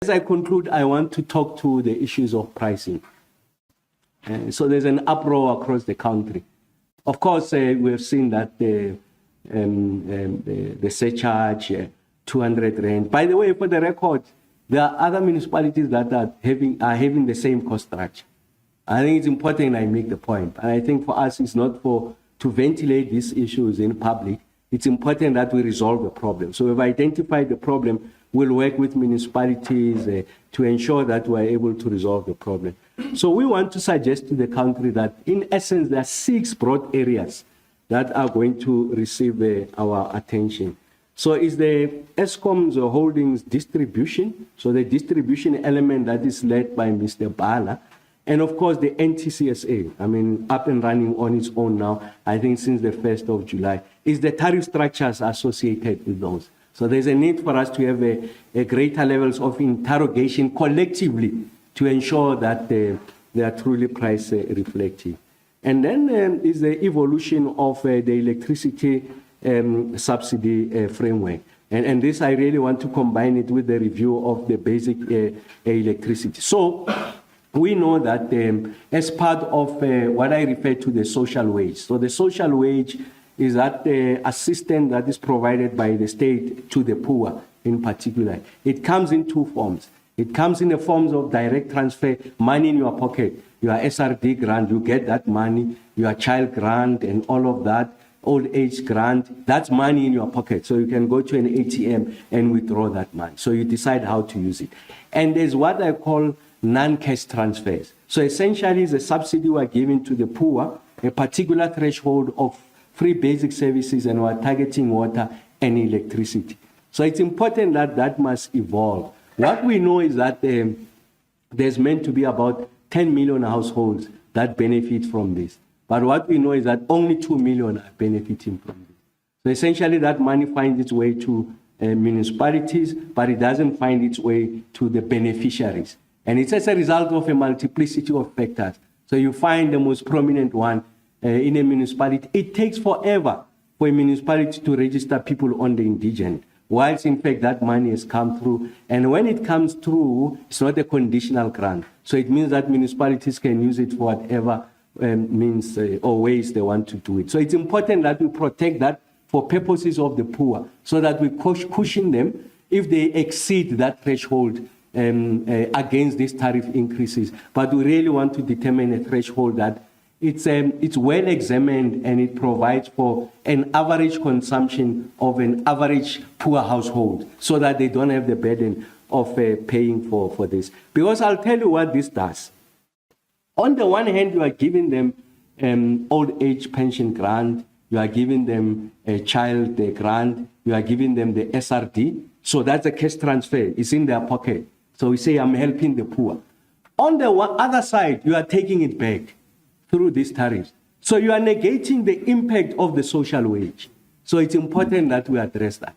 As I conclude, I want to talk to the issues of pricing. So there's an uproar across the country. Of course, we've seen that the surcharge, 200 rand. By the way, for the record, there are other municipalities that are having the same cost structure. I think it's important I make the point. And I think for us, it's not to ventilate these issues in public. It's important that we resolve the problem. So we've identified the problem. We'll work with municipalities to ensure that we're able to resolve the problem. So we want to suggest to the country that, in essence, there are 6 broad areas that are going to receive our attention. So is the Eskom's holdings distribution, so the distribution element that is led by Mr. Bala, and of course the NTCSA, I mean, up and running on its own now, I think since the 1st of July, is the tariff structures associated with those. So there's a need for us to have a greater levels of interrogation collectively to ensure that they are truly price reflective. And then is the evolution of the electricity subsidy framework. And this, I really want to combine it with the review of the basic electricity. So we know that as part of what I refer to the social wage. So the social wage is that assistance that is provided by the state to the poor in particular. It comes in 2 forms. It comes in the forms of direct transfer, money in your pocket, your SRD grant, you get that money, your child grant and all of that, old age grant, that's money in your pocket. So you can go to an ATM and withdraw that money. So you decide how to use it. And there's what I call non-cash transfers. So essentially it's a subsidy we're giving to the poor, a particular threshold of free basic services, and we're targeting water and electricity. So it's important that that must evolve. What we know is that there's meant to be about 10 million households that benefit from this. But what we know is that only 2 million are benefiting from this. So essentially that money finds its way to municipalities, but it doesn't find its way to the beneficiaries. And it's as a result of a multiplicity of factors. So you find the most prominent one in a municipality. It takes forever for a municipality to register people on the indigent, whilst in fact that money has come through. And when it comes through, it's not a conditional grant. So it means that municipalities can use it for whatever means or ways they want to do it. So it's important that we protect that for purposes of the poor, so that we cushion them if they exceed that threshold against these tariff increases. But we really want to determine a threshold that it's well examined and it provides for an average consumption of an average poor household, so that they don't have the burden of paying for this. Because I'll tell you what this does. On the one hand, you are giving them old age pension grant, you are giving them a child grant, you are giving them the SRD. So that's a cash transfer. It's in their pocket. So we say, I'm helping the poor. On the other side, you are taking it back through these tariffs. So you are negating the impact of the social wage. So it's important that we address that.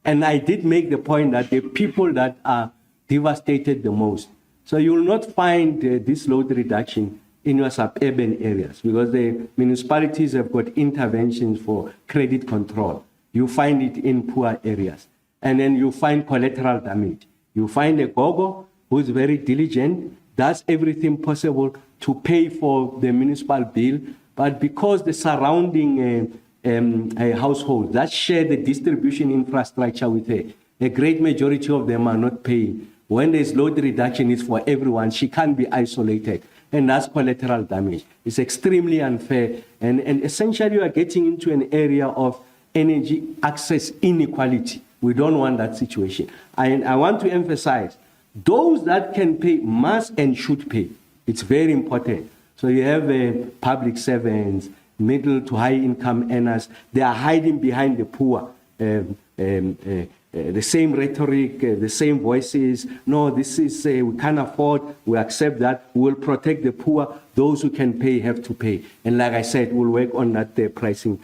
And I did make the point that the people that are devastated the most. So you will not find this load reduction in your suburban areas, because the municipalities have got interventions for credit control. You find it in poor areas. And then you find collateral damage. You find a gogo who's very diligent, does everything possible to pay for the municipal bill, but because the surrounding households that share the distribution infrastructure with her, a great majority of them are not paying. When there's load reduction, it's for everyone. She can't be isolated. And that's collateral damage. It's extremely unfair. And essentially, you are getting into an area of energy access inequality. We don't want that situation. I want to emphasize, those that can pay must and should pay. It's very important. So you have public servants, middle to high income earners. They are hiding behind the poor. The same rhetoric, the same voices. No, this is, we can't afford, we accept that, we'll protect the poor. Those who can pay have to pay. And like I said, we'll work on that pricing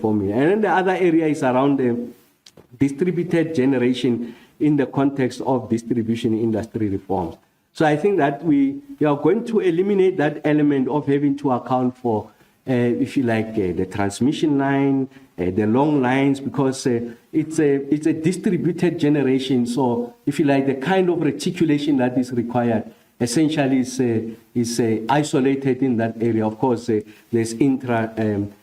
formula. And then the other area is around the distributed generation in the context of distribution industry reforms. So I think that we are going to eliminate that element of having to account for if you like, the transmission line, the long lines, because it's a distributed generation. So if you like, the kind of reticulation that is required essentially is isolated in that area. Of course, there's intra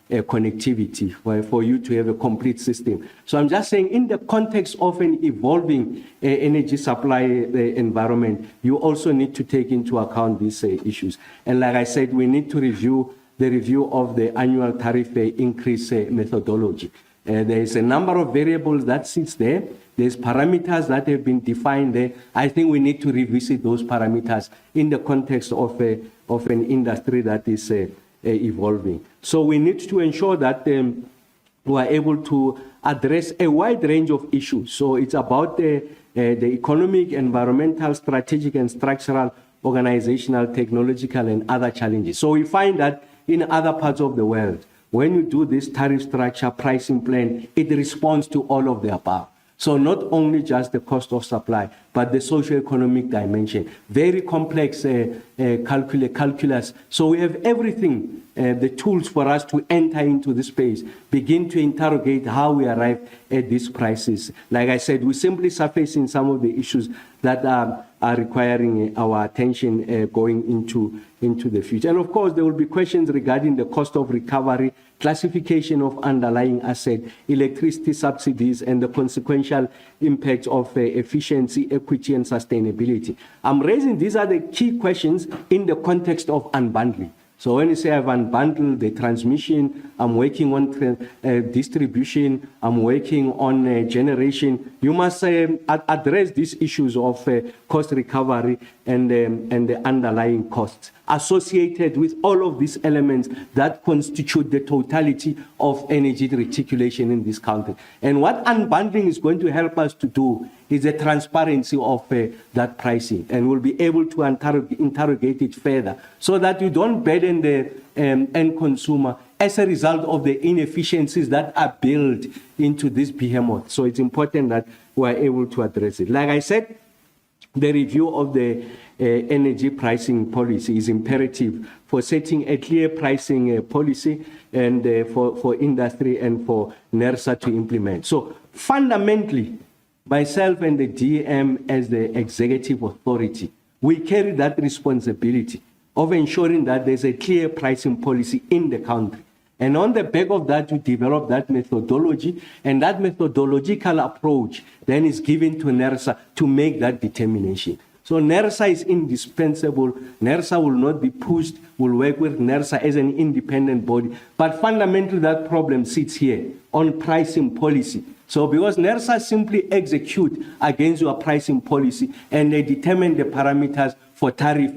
connectivity for you to have a complete system. So I'm just saying, in the context of an evolving energy supply environment, you also need to take into account these issues. And like I said, we need to review of the annual tariff increase methodology. There is a number of variables that sits there. There's parameters that have been defined there. I think we need to revisit those parameters in the context of an industry that is evolving. So we need to ensure that we are able to address a wide range of issues. So it's about the economic, environmental, strategic, and structural, organizational, technological, and other challenges. So we find that in other parts of the world, when you do this tariff structure pricing plan, it responds to all of the above. So not only just the cost of supply, but the socio-economic dimension. Very complex calculus. So we have everything, the tools for us to enter into this space, begin to interrogate how we arrive at these prices. Like I said, we're simply surfacing some of the issues that are requiring our attention going into the future. And of course, there will be questions regarding the cost of recovery, classification of underlying asset, electricity subsidies, and the consequential impact of efficiency, equity, and sustainability. I'm raising these are the key questions in the context of unbundling. So when you say I've unbundled the transmission, I'm working on distribution, I'm working on generation, you must address these issues of cost recovery and the underlying costs associated with all of these elements that constitute the totality of energy reticulation in this country. And what unbundling is going to help us to do is the transparency of that pricing, and we'll be able to interrogate it further so that you don't burden the end consumer as a result of the inefficiencies that are built into this behemoth. So it's important that we're able to address it. Like I said, the review of the energy pricing policy is imperative for setting a clear pricing policy and for industry and for NERSA to implement. So fundamentally, myself and the DM as the executive authority, we carry that responsibility of ensuring that there's a clear pricing policy in the country. And on the back of that, we develop that methodology, and that methodological approach then is given to NERSA to make that determination. So NERSA is indispensable. NERSA will not be pushed. We'll work with NERSA as an independent body. But fundamentally, that problem sits here on pricing policy. So because NERSA simply execute against your pricing policy and they determine the parameters for tariff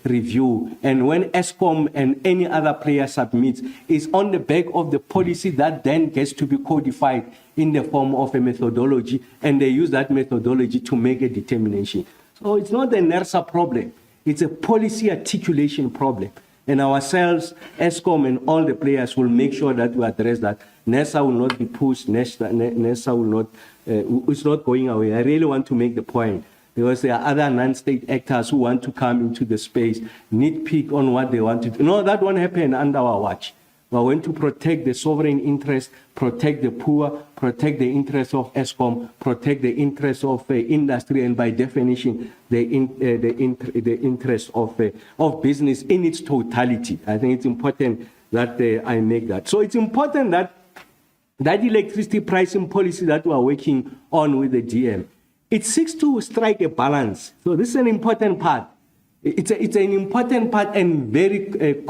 review. And when ESCOM and any other player submits, it's on the back of the policy that then gets to be codified in the form of a methodology, and they use that methodology to make a determination. So it's not a NERSA problem. It's a policy articulation problem. And ourselves, ESCOM, and all the players will make sure that we address that. NERSA will not be pushed. NERSA will not, it's not going away. I really want to make the point, because there are other non-state actors who want to come into the space, nitpick on what they want to do. No, that won't happen under our watch. We are going to protect the sovereign interest, protect the poor, protect the interests of ESCOM, protect the interests of industry, and by definition, the interest of business in its totality. I think it's important that I make that. So it's important that that electricity pricing policy that we are working on with the DM, it seeks to strike a balance. So this is an important part. It's an important part and very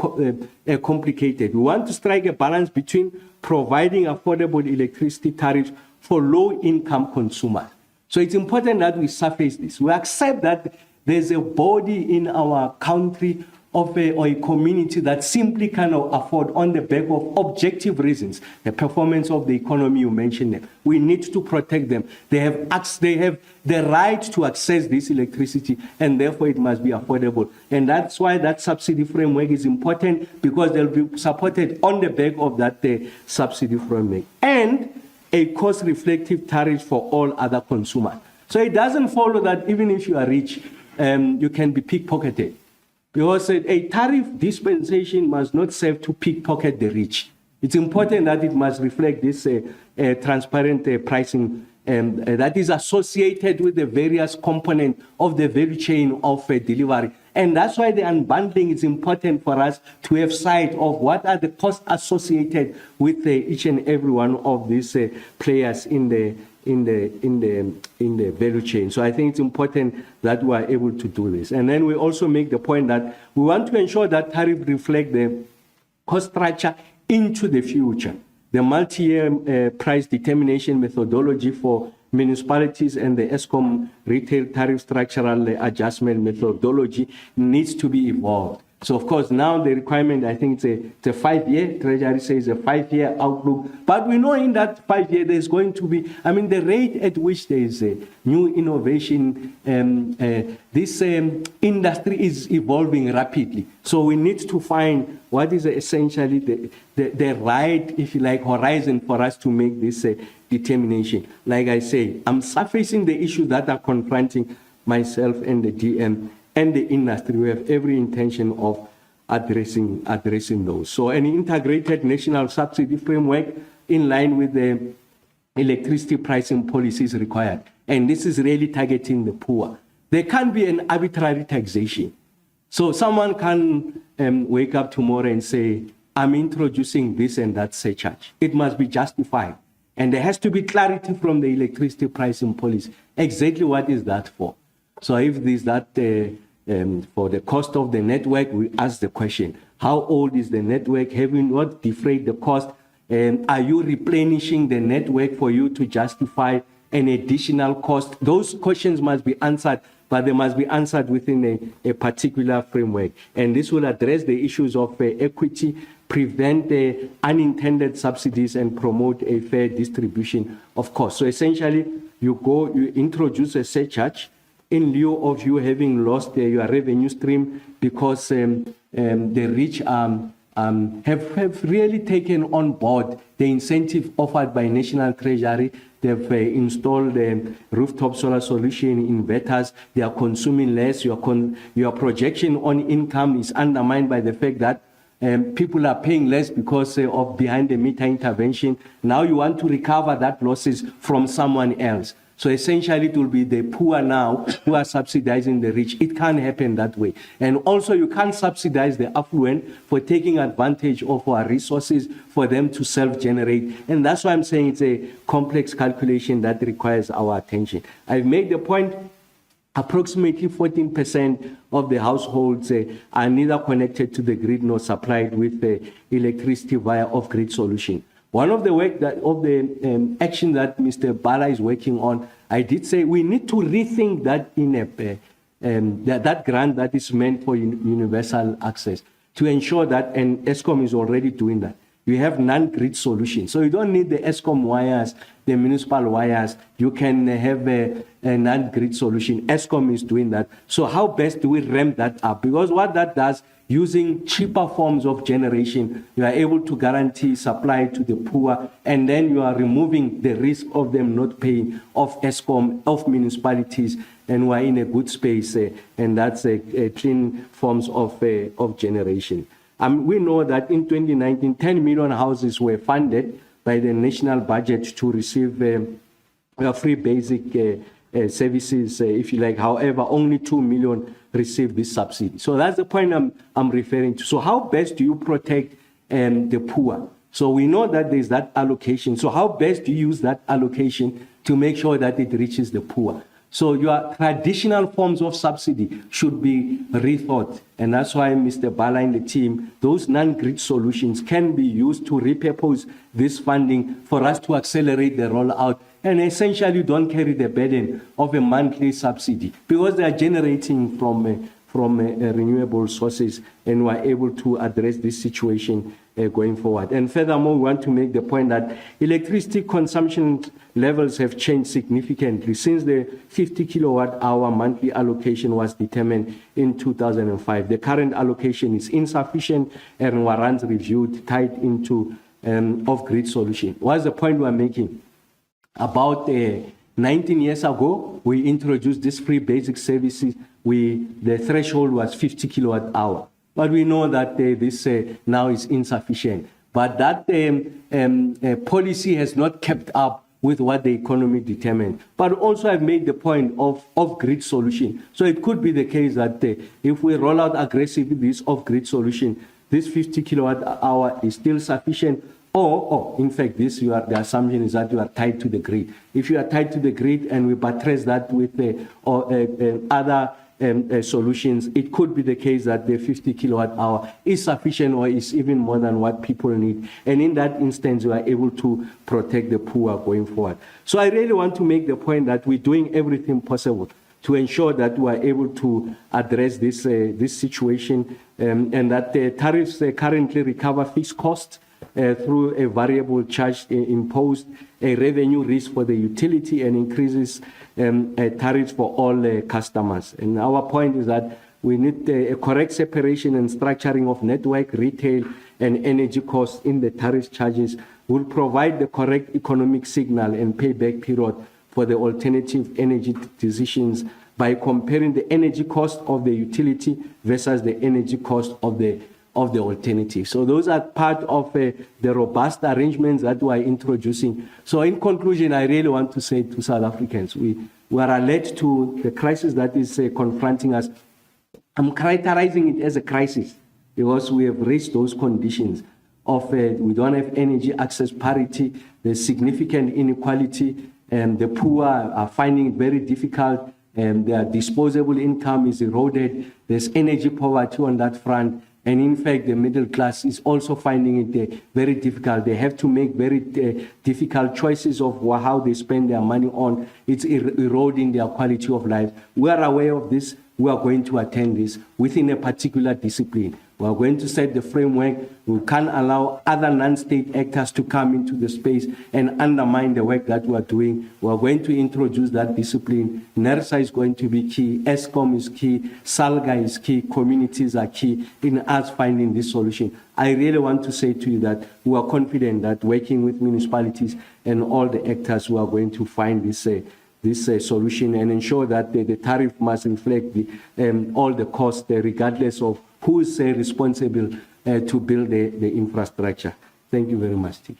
complicated. We want to strike a balance between providing affordable electricity tariffs for low-income consumers. So it's important that we surface this. We accept that there's a body in our country or a community that simply cannot afford, on the back of objective reasons, the performance of the economy, you mentioned them. We need to protect them. They have the right to access this electricity, and therefore it must be affordable. And that's why that subsidy framework is important, because they'll be supported on the back of that subsidy framework. And a cost-reflective tariff for all other consumers. So it doesn't follow that even if you are rich, you can be pickpocketed. Because a tariff dispensation must not serve to pickpocket the rich. It's important that it must reflect this transparent pricing that is associated with the various components of the value chain of delivery. And that's why the unbundling is important for us to have sight of what are the costs associated with each and every one of these players in the value chain. So I think it's important that we are able to do this. And then we also make the point that we want to ensure that tariff reflect the cost structure into the future. The multi-year price determination methodology for municipalities and the ESCOM retail tariff structural adjustment methodology needs to be evolved. So, of course, now the requirement, I think it's a 5-year, Treasury says a 5-year outlook. But we know in that 5-year there's going to be, the rate at which there is a new innovation, this industry is evolving rapidly. So we need to find what is essentially the right, if you like, horizon for us to make this determination. Like I say, I'm surfacing the issues that are confronting myself and the DM and the industry. We have every intention of addressing those. So an integrated national subsidy framework in line with the electricity pricing policy is required. And this is really targeting the poor. There can't be an arbitrary taxation. So someone can wake up tomorrow and say, I'm introducing this and that surcharge. It must be justified. And there has to be clarity from the electricity pricing policy. Exactly what is that for? So if there's that for the cost of the network, we ask the question, how old is the network? Have you not defrayed the cost? Are you replenishing the network for you to justify an additional cost? Those questions must be answered, but they must be answered within a particular framework. And this will address the issues of equity, prevent unintended subsidies, and promote a fair distribution of costs. So essentially, you introduce a surcharge in lieu of you having lost your revenue stream because the rich have really taken on board the incentive offered by National Treasury. They've installed rooftop solar solution inverters. They are consuming less. Your projection on income is undermined by the fact that people are paying less because of behind-the-meter intervention. Now you want to recover that losses from someone else. So essentially, it will be the poor now who are subsidizing the rich. It can't happen that way. And also, you can't subsidize the affluent for taking advantage of our resources for them to self-generate. And that's why I'm saying it's a complex calculation that requires our attention. I've made the point, approximately 14% of the households are neither connected to the grid nor supplied with electricity via off-grid solution. One of the action that Mr. Bala is working on, I did say we need to rethink that that grant that is meant for universal access to ensure that, and ESCOM is already doing that. You have non-grid solutions. So you don't need the ESCOM wires, the municipal wires. You can have a non-grid solution. ESCOM is doing that. So how best do we ramp that up? Because what that does, using cheaper forms of generation, you are able to guarantee supply to the poor, and then you are removing the risk of them not paying of ESCOM, of municipalities, and we are in a good space, and that's a clean forms of generation. We know that in 2019, 10 million houses were funded by the national budget to receive free basic services, if you like. However, only 2 million receive this subsidy. So that's the point I'm referring to. So how best do you protect the poor? So we know that there's that allocation. So how best do you use that allocation to make sure that it reaches the poor? So your traditional forms of subsidy should be rethought. And that's why Mr. Bala and the team, those non-grid solutions can be used to repurpose this funding for us to accelerate the rollout and essentially don't carry the burden of a monthly subsidy because they are generating from renewable sources, and we are able to address this situation going forward. And furthermore, we want to make the point that electricity consumption levels have changed significantly since the 50 kilowatt hour monthly allocation was determined in 2005. The current allocation is insufficient and warrants reviewed tied into off-grid solution. What's the point we're making? About 19 years ago, we introduced these free basic services. The threshold was 50 kilowatt hour. But we know that this now is insufficient. But that policy has not kept up with what the economy determined. But also I've made the point of off-grid solution. So it could be the case that if we roll out aggressively this off-grid solution, this 50 kilowatt hour is still sufficient, or in fact, the assumption is that you are tied to the grid. If you are tied to the grid and we buttress that with other solutions, it could be the case that the 50 kilowatt hour is sufficient or is even more than what people need. And in that instance, we are able to protect the poor going forward. So I really want to make the point that we're doing everything possible to ensure that we are able to address this situation, and that the tariffs currently recover fixed costs through a variable charge imposed, a revenue risk for the utility, and increases tariffs for all customers. And our point is that we need a correct separation and structuring of network, retail, and energy costs in the tariff charges will provide the correct economic signal and payback period for the alternative energy decisions by comparing the energy cost of the utility versus the energy cost of the alternative. So those are part of the robust arrangements that we are introducing. So in conclusion, I really want to say to South Africans, we are alert to the crisis that is confronting us. I'm characterizing it as a crisis because we have reached those conditions of we don't have energy access parity, there's significant inequality, and the poor are finding it very difficult, and their disposable income is eroded. There's energy poverty on that front. And in fact, the middle class is also finding it very difficult. They have to make very difficult choices of how they spend their money on. It's eroding their quality of life. We are aware of this. We are going to attend this within a particular discipline. We are going to set the framework. We can't allow other non-state actors to come into the space and undermine the work that we are doing. We are going to introduce that discipline. NERSA is going to be key. ESCOM is key. SALGA is key. Communities are key in us finding this solution. I really want to say to you that we are confident that working with municipalities and all the actors, we are going to find this solution and ensure that the tariff must reflect all the costs, regardless of who is responsible to build the infrastructure. Thank you very much, Tiki.